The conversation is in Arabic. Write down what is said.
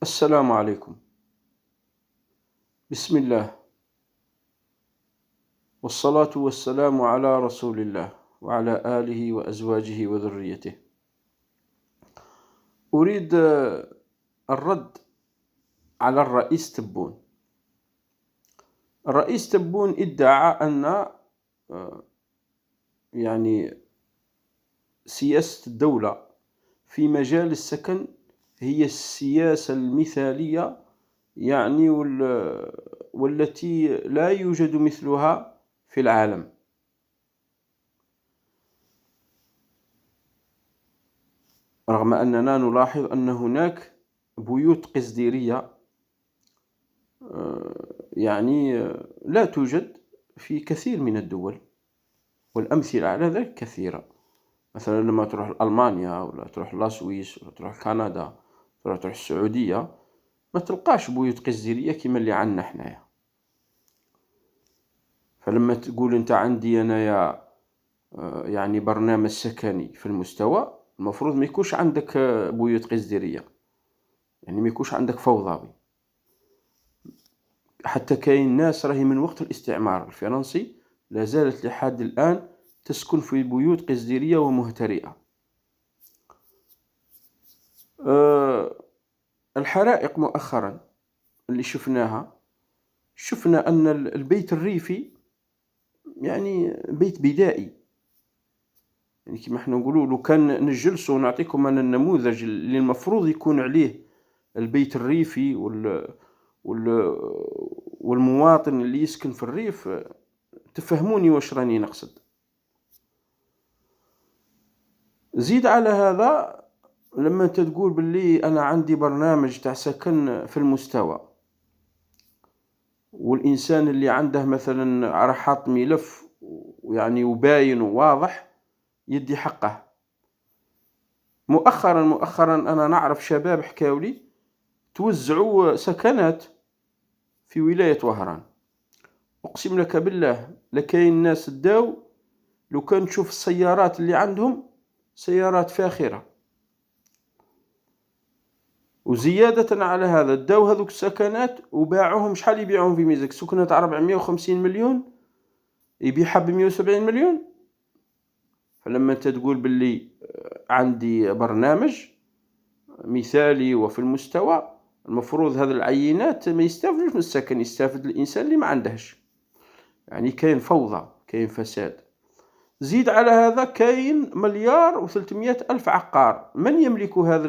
السلام عليكم. بسم الله، والصلاة والسلام على رسول الله وعلى آله وأزواجه وذريته. أريد الرد على الرئيس تبون. الرئيس تبون ادعى أن يعني سياسة الدولة في مجال السكن هي السياسة المثالية، يعني والتي لا يوجد مثلها في العالم. رغم أننا نلاحظ أن هناك بيوت قصديرية يعني لا توجد في كثير من الدول، والأمثلة على ذلك كثيرة. مثلا لما تروح لألمانيا ولا تروح لاسويس ولا تروح كندا ولا تروح السعودية ما تلقاش بيوت قصديرية كما اللي عندنا حنايا. فلما تقول أنت عندي أنايا يعني برنامج سكني في المستوى، المفروض ما يكونش عندك بيوت قصديرية، يعني ما يكونش عندك فوضوي. حتى كاين ناس راهي من وقت الاستعمار الفرنسي لا زالت لحد الآن تسكن في بيوت قصديرية ومهترئة. الحرائق مؤخرا اللي شفنا أن البيت الريفي يعني بيت بدائي، يعني كما احنا نقولوا لو كان نجلسوا ونعطيكم أنا النموذج اللي المفروض يكون عليه البيت الريفي والمواطن اللي يسكن في الريف، تفهموني واش راني نقصد. زيد على هذا، لما انت تقول باللي انا عندي برنامج تاع سكن في المستوى، والانسان اللي عنده مثلا راه حاط ملف ويعني وباين وواضح يدي حقه. مؤخرا انا نعرف شباب حكاولي توزعوا سكنات في ولاية وهران. اقسم لك بالله لكاين ناس داو لو كان تشوف السيارات اللي عندهم سيارات فاخرة. وزيادة على هذا داو هذوك السكنات وباعوهم. شحال يبيعوهم في ميزك؟ سكنة 450 مليون يبيعها ب 170 مليون. فلما انت تقول باللي عندي برنامج مثالي وفي المستوى، المفروض هذه العينات ما يستافدوش من السكن، يستافد الإنسان اللي ما عندهش. يعني كاين فوضى، كاين فساد. زيد على هذا كاين 1,300,000,000 عقار. من يملك هذا